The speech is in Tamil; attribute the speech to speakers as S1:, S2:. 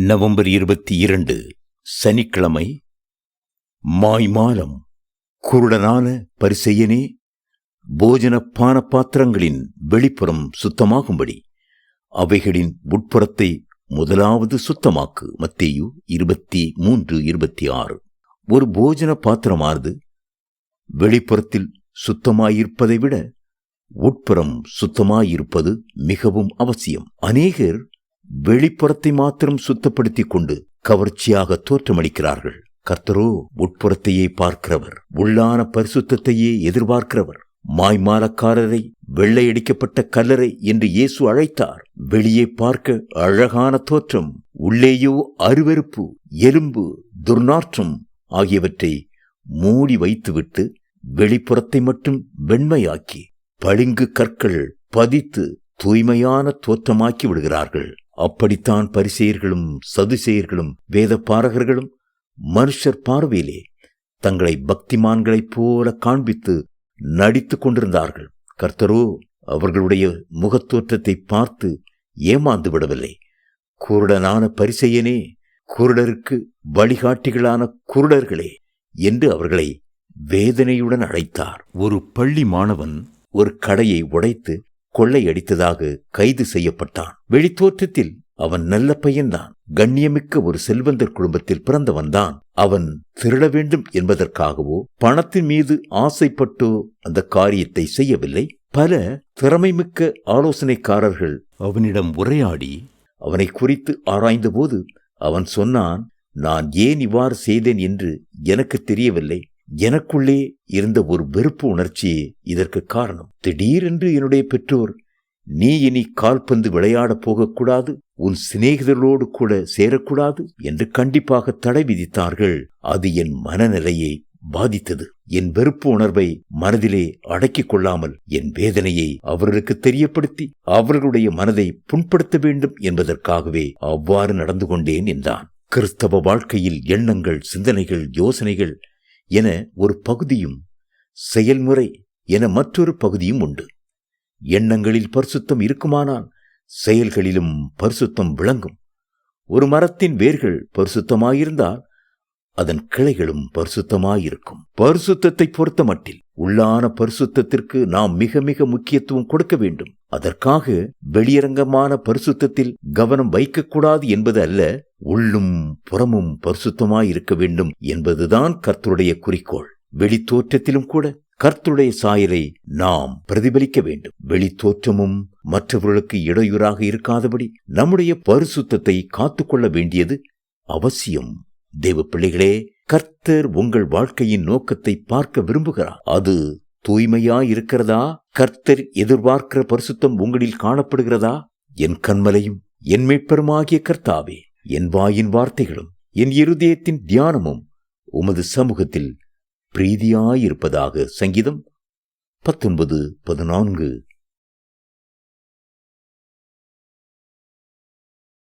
S1: நவம்பர் 22 சனிக்கிழமை. மாய்மாலம். குருடனான பரிசேயனே, போஜன பான பாத்திரங்களின் வெளிப்புறம் சுத்தமாகும்படி அவைகளின் உட்புறத்தை முதலாவது சுத்தமாக்கு. மத்தேயு 23:26. ஒரு போஜன பாத்திரமானது வெளிப்புறத்தில் சுத்தமாயிருப்பதை விட உட்புறம் சுத்தமாயிருப்பது மிகவும் அவசியம். அநேகர் வெளிப்புறத்தை மாத்திரம் சுத்தப்படுத்திக் கொண்டு கவர்ச்சியாக தோற்றமளிக்கிறார்கள். கர்த்தரோ உட்புறத்தையே பார்க்கிறவர், உள்ளான பரிசுத்தத்தையே எதிர்பார்க்கிறவர். மாய்மாலக்காரரை வெள்ளையடிக்கப்பட்ட கல்லறை என்று இயேசு அழைத்தார். வெளியே பார்க்க அழகான தோற்றம், உள்ளேயோ அருவருப்பு, எலும்பு, துர்நாற்றம் ஆகியவற்றை மூடி வைத்துவிட்டு வெளிப்புறத்தை மட்டும் வெண்மையாக்கி பளிங்கு கற்கள் பதித்து தூய்மையான தோற்றமாக்கி விடுகிறார்கள். அப்படித்தான் பரிசேயர்களும் சதுசேயர்களும் வேத பாரகர்களும் மனுஷர் பார்வையிலே தங்களை பக்திமான்களைப் போல காண்பித்து நடித்து கொண்டிருந்தார்கள். கர்த்தரோ அவர்களுடைய முகத்தோற்றத்தை பார்த்து ஏமாந்து விடவில்லை. குருடனான பரிசேயனே, குருடருக்கு வழிகாட்டிகளான குருடர்களே என்று அவர்களை வேதனையுடன் அழைத்தார். ஒரு பள்ளி மாணவன் ஒரு கடையை உடைத்து கொள்ளையடித்ததாக கைது செய்யப்பட்டான். வெளித்தோற்றத்தில் அவன் நல்ல பையன்தான். கண்ணியமிக்க ஒரு செல்வந்தர் குடும்பத்தில் பிறந்தவன்தான். அவன் திருட வேண்டும் என்பதற்காகவோ பணத்தின் மீது ஆசைப்பட்டோ அந்த காரியத்தை செய்யவில்லை. பல திறமைமிக்க ஆலோசனைக்காரர்கள் அவனிடம் உரையாடி அவனை குறித்து ஆராய்ந்தபோது அவன் சொன்னான், நான் ஏன் இவ்வாறு செய்தேன் என்று எனக்கு தெரியவில்லை. எனக்குள்ளே இருந்த ஒரு வெறுப்பு உணர்ச்சியே இதற்கு காரணம். திடீரென்று என்னுடைய பெற்றோர், நீ இனி கால்பந்து விளையாடப் போகக்கூடாது, உன் சிநேகிதர்களோடு கூட சேரக்கூடாது என்று கண்டிப்பாக தடை விதித்தார்கள். அது என் மனநிலையை பாதித்தது. என் வெறுப்பு உணர்வை மனதிலே அடக்கிக் கொள்ளாமல் என் வேதனையை அவர்களுக்கு தெரியப்படுத்தி அவர்களுடைய மனதை புண்படுத்த வேண்டும் என்பதற்காகவே அவ்வாறு நடந்து கொண்டேன் என்றான். கிறிஸ்தவ வாழ்க்கையில் எண்ணங்கள், சிந்தனைகள், யோசனைகள் என ஒரு பகுதியும் செயல்முறை என மற்றொரு பகுதியும் உண்டு. எண்ணங்களில் பரிசுத்தம் இருக்குமானால் செயல்களிலும் பரிசுத்தம் விளங்கும். ஒரு மரத்தின் வேர்கள் பரிசுத்தமாயிருந்தால் அதன் கிளைகளும் பரிசுத்தமாயிருக்கும். பரிசுத்தத்தை பொறுத்த மட்டில் உள்ளான பரிசுத்தத்திற்கு நாம் மிக மிக முக்கியத்துவம் கொடுக்க வேண்டும். அதற்காக வெளியரங்கமான பரிசுத்தத்தில் கவனம் வைக்கக்கூடாது என்பது அல்ல, உள்ளும் புறமும் பரிசுத்தமாயிருக்க வேண்டும் என்பதுதான் கர்த்தருடைய குறிக்கோள். வெளித்தோற்றத்திலும் கூட கர்த்தருடைய சாயலை நாம் பிரதிபலிக்க வேண்டும். வெளித்தோற்றமும் மற்றவர்களுக்கு இடையூறாக இருக்காதபடி நம்முடைய பரிசுத்தத்தை காத்துக்கொள்ள வேண்டியது அவசியம். தேவ பிள்ளைகளே, கர்த்தர் உங்கள் வாழ்க்கையின் நோக்கத்தை பார்க்க விரும்புகிறார். அது தூய்மையாயிருக்கிறதா? கர்த்தர் எதிர்பார்க்கிற பரிசுத்தம் உங்களில் காணப்படுகிறதா? என் கன்மலையும் என் மீட்பருமாகிய கர்த்தாவே, என் வாயின் வார்த்தைகளும் என் இருதயத்தின் தியானமும் உமது சமூகத்தில் பிரீதியாயிருப்பதாக. சங்கீதம் 19:14.